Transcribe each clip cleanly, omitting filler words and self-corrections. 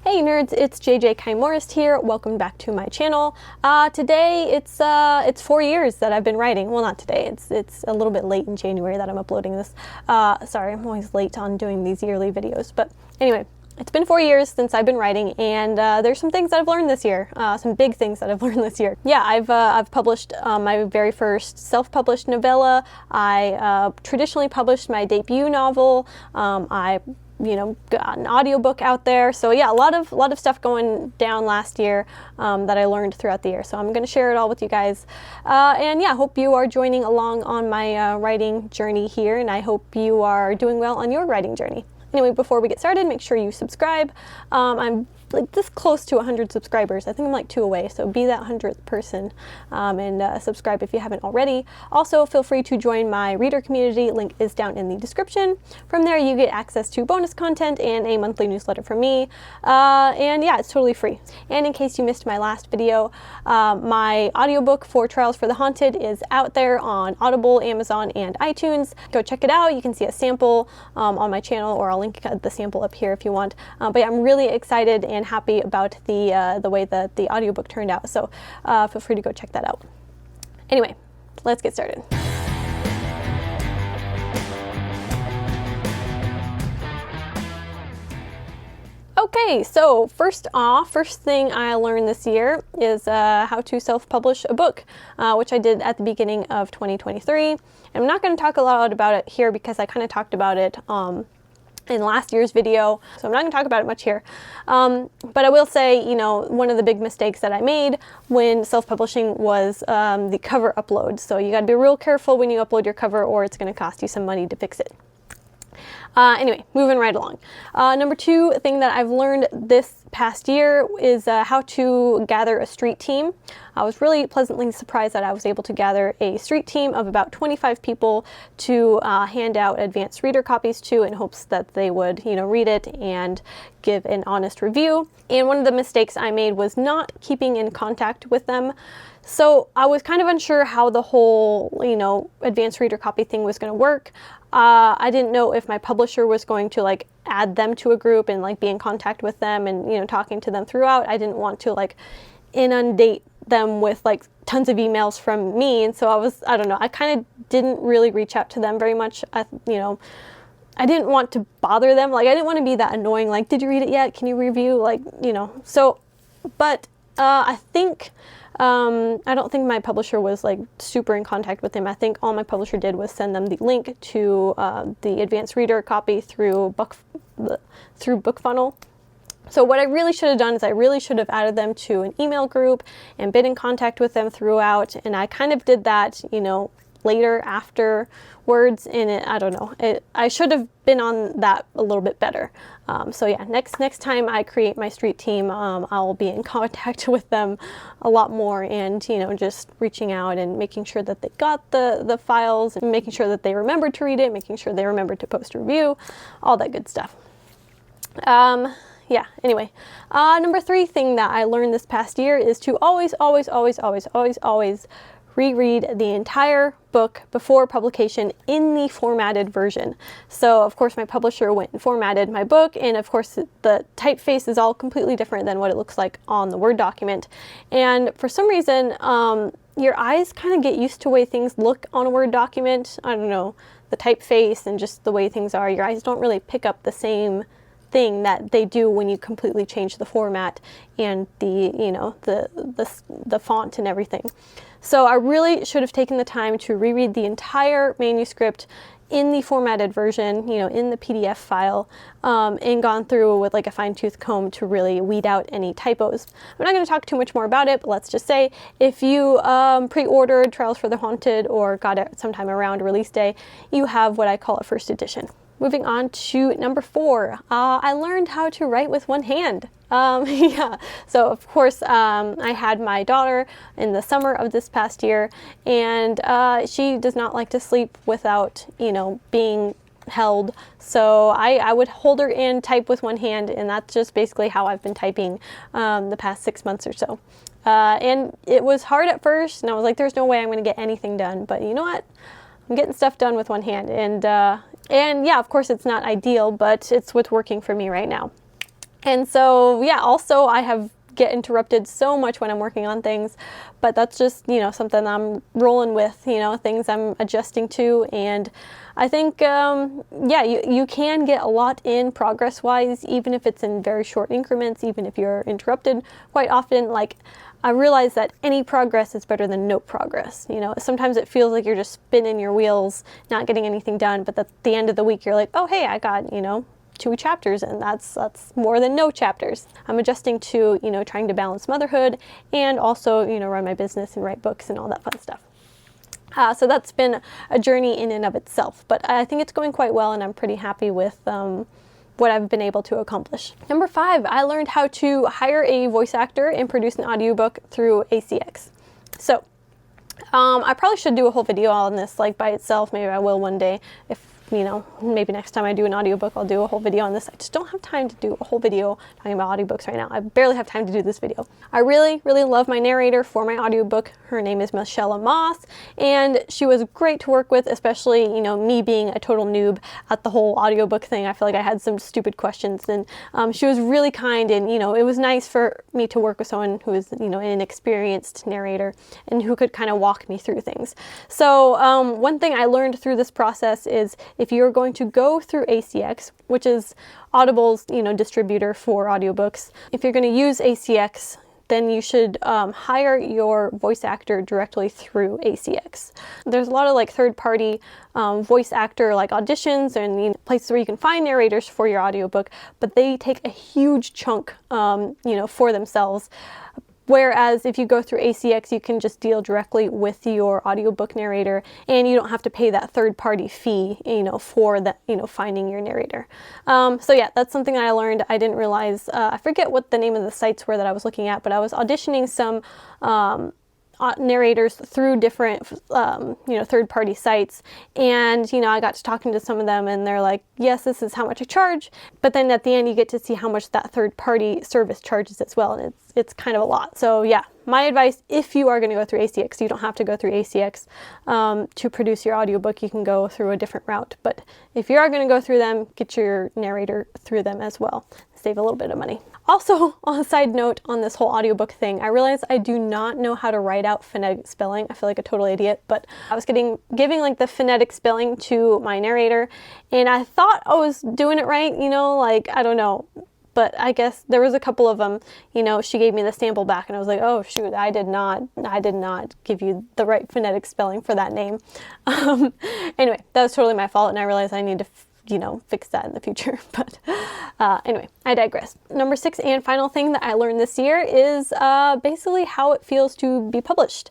Hey nerds, it's JJ Kaimorist here. Welcome back to my channel. Today it's 4 years that I've been writing. Well, not today. It's a little bit late in January that I'm uploading this. Sorry, I'm always late on doing these yearly videos. But anyway, it's been 4 years since I've been writing, and there's some things that I've learned this year. Some big things that I've learned this year. Yeah, I've published my very first self-published novella. I traditionally published my debut novel. I got an audiobook out there. So yeah, a lot of stuff going down last year that I learned throughout the year. So I'm going to share it all with you guys. And yeah, hope you are joining along on my writing journey here, and I hope you are doing well on your writing journey. Anyway, before we get started, make sure you subscribe. I'm like this close to 100 subscribers. I think I'm like 2 away, so be that 100th person and subscribe if you haven't already. Also, feel free to join my reader community. Link is down in the description. From there, you get access to bonus content and a monthly newsletter from me. And yeah, it's totally free. And in case you missed my last video, my audiobook for Trials for the Haunted is out there on Audible, Amazon, and iTunes. Go check it out. You can see a sample on my channel, or I'll link the sample up here if you want. But yeah, I'm really excited and happy about the way that the audiobook turned out. So feel free to go check that out. Anyway, let's get started. Okay, so first thing I learned this year is how to self-publish a book, which I did at the beginning of 2023. And I'm not going to talk a lot about it here because I kind of talked about it in last year's video, so I'm not going to talk about it much here. But I will say, one of the big mistakes that I made when self-publishing was the cover upload. So you got to be real careful when you upload your cover, or it's going to cost you some money to fix it. Anyway, moving right along. Number 2 thing that I've learned this past year is how to gather a street team. I was really pleasantly surprised that I was able to gather a street team of about 25 people to hand out advanced reader copies to, in hopes that they would, read it and give an honest review. And one of the mistakes I made was not keeping in contact with them. So I was kind of unsure how the whole, advanced reader copy thing was going to work. I didn't know if my publisher was going to add them to a group and be in contact with them and, talking to them throughout. I didn't want to inundate them with tons of emails from me. And so I don't know, I kind of didn't really reach out to them very much. I didn't want to bother them. I didn't want to be that annoying, did you read it yet? Can you review? So, but I think, I don't think my publisher was super in contact with them. I think all my publisher did was send them the link to the advanced reader copy through BookFunnel. So what I really should have done is I really should have added them to an email group and been in contact with them throughout. And I kind of did that, later afterwards, and I don't know. I should have been on that a little bit better. So yeah, next time I create my street team, I'll be in contact with them a lot more, and just reaching out and making sure that they got the files, and making sure that they remembered to read it, making sure they remembered to post a review, all that good stuff. Yeah, anyway, number 3 thing that I learned this past year is to always reread the entire book before publication in the formatted version. So of course my publisher went and formatted my book, and of course the typeface is all completely different than what it looks like on the Word document. And for some reason, your eyes kind of get used to the way things look on a Word document. I don't know, the typeface and just the way things are. Your eyes don't really pick up the same thing that they do when you completely change the format and the font and everything. So I really should have taken the time to reread the entire manuscript in the formatted version, in the PDF file, and gone through with a fine-tooth comb to really weed out any typos. I'm not going to talk too much more about it, but let's just say if you pre-ordered Trials for the Haunted or got it sometime around release day, you have what I call a first edition. Moving on to number 4, I learned how to write with one hand. Yeah, so of course I had my daughter in the summer of this past year, and she does not like to sleep without, being held. So I would hold her and type with one hand, and that's just basically how I've been typing the past 6 months or so. And it was hard at first, and I was like, there's no way I'm going to get anything done, but you know what? I'm getting stuff done with one hand, and yeah, of course it's not ideal, but it's what's working for me right now. And so, yeah, also I get interrupted so much when I'm working on things, but that's just, something I'm rolling with, things I'm adjusting to. And I think, yeah, you can get a lot in progress-wise, even if it's in very short increments, even if you're interrupted quite often. Like, I realize that any progress is better than no progress. Sometimes it feels like you're just spinning your wheels, not getting anything done, but at the end of the week, you're like, oh, hey, I got, 2 chapters, and that's more than no chapters. I'm adjusting to, trying to balance motherhood and also, run my business and write books and all that fun stuff. So that's been a journey in and of itself, but I think it's going quite well, and I'm pretty happy with what I've been able to accomplish. Number 5, I learned how to hire a voice actor and produce an audiobook through ACX. So I probably should do a whole video on this, like by itself. Maybe I will one day. If maybe next time I do an audiobook, I'll do a whole video on this. I just don't have time to do a whole video talking about audiobooks right now. I barely have time to do this video. I really, really love my narrator for my audiobook. Her name is Michelle Moss, and she was great to work with, especially, me being a total noob at the whole audiobook thing. I feel like I had some stupid questions, and she was really kind, and, it was nice for me to work with someone who is, an experienced narrator and who could kind of walk me through things. So one thing I learned through this process is if you're going to go through ACX, which is Audible's, distributor for audiobooks, if you're going to use ACX, then you should hire your voice actor directly through ACX. There's a lot of like third-party voice actor like auditions and places where you can find narrators for your audiobook, but they take a huge chunk, for themselves. Whereas if you go through ACX, you can just deal directly with your audiobook narrator, and you don't have to pay that third-party fee, for that, finding your narrator. So yeah, that's something that I learned. I didn't realize, I forget what the name of the sites were that I was looking at, but I was auditioning some narrators through different, third-party sites, and I got to talking to some of them, and they're like, yes, this is how much I charge, but then at the end you get to see how much that third-party service charges as well, and it's kind of a lot. So yeah, my advice, if you are going to go through ACX, you don't have to go through ACX to produce your audiobook. You can go through a different route, but if you are going to go through them, get your narrator through them as well. Save a little bit of money. Also, on a side note on this whole audiobook thing, I realized I do not know how to write out phonetic spelling. I feel like a total idiot, but I was giving like the phonetic spelling to my narrator, and I thought I was doing it right, I don't know. But I guess there was a couple of them, she gave me the sample back, and I was like, oh shoot, I did not give you the right phonetic spelling for that name. Anyway, that was totally my fault, and I realized I need to fix that in the future. But anyway, I digress. Number 6 and final thing that I learned this year is basically how it feels to be published.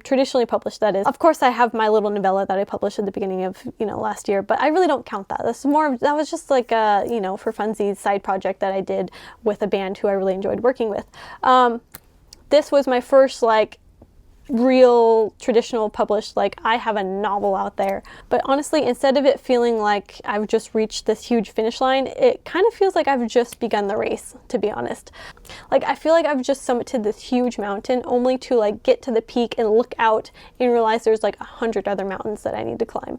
Traditionally published, that is. Of course, I have my little novella that I published at the beginning of, last year, but I really don't count that. That was just like a, for funsies side project that I did with a band who I really enjoyed working with. This was my first, real traditional published, I have a novel out there. But honestly, instead of it feeling like I've just reached this huge finish line, it kind of feels like I've just begun the race, to be honest. I feel like I've just summited this huge mountain only to get to the peak and look out and realize there's 100 other mountains that I need to climb.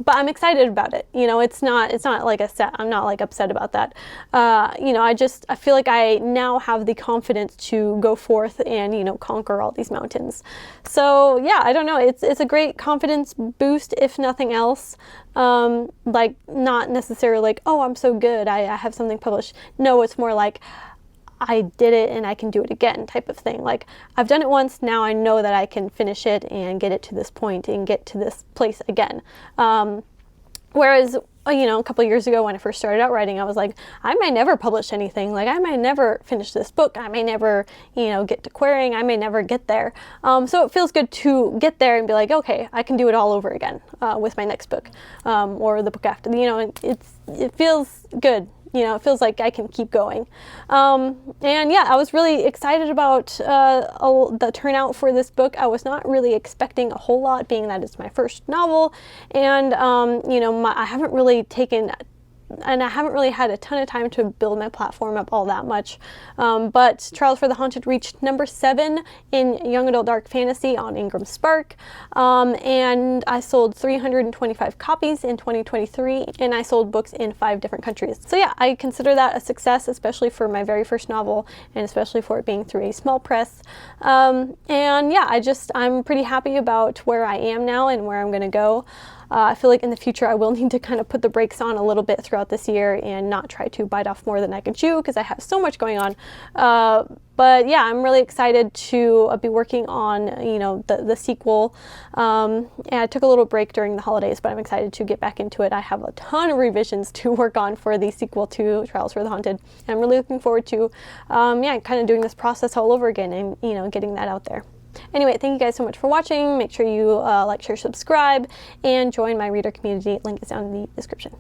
But I'm excited about it. It's not I'm not upset about that. I feel like I now have the confidence to go forth and, conquer all these mountains. So yeah, I don't know. It's a great confidence boost, if nothing else. Not necessarily oh, I'm so good, I have something published. No, it's more I did it and I can do it again type of thing. I've done it once, now I know that I can finish it and get it to this point and get to this place again. Whereas, a couple years ago when I first started out writing, I was like, I may never publish anything. I may never finish this book. I may never, get to querying. I may never get there. So it feels good to get there and be like, okay, I can do it all over again with my next book or the book after. It feels good. It feels like I can keep going. And yeah, I was really excited about the turnout for this book. I was not really expecting a whole lot, being that it's my first novel. And, I haven't really taken and I haven't really had a ton of time to build my platform up all that much. But Trials for the Haunted reached number 7 in Young Adult Dark Fantasy on Ingram Spark, and I sold 325 copies in 2023, and I sold books in 5 different countries. So yeah, I consider that a success, especially for my very first novel, and especially for it being through a small press. And yeah, I'm pretty happy about where I am now and where I'm going to go. I feel like in the future I will need to kind of put the brakes on a little bit throughout this year and not try to bite off more than I can chew, because I have so much going on. But yeah, I'm really excited to be working on, the sequel. And I took a little break during the holidays, but I'm excited to get back into it. I have a ton of revisions to work on for the sequel to Trials for the Haunted. And I'm really looking forward to, kind of doing this process all over again and, getting that out there. Anyway, thank you guys so much for watching. Make sure you like, share, subscribe, and join my reader community. Link is down in the description.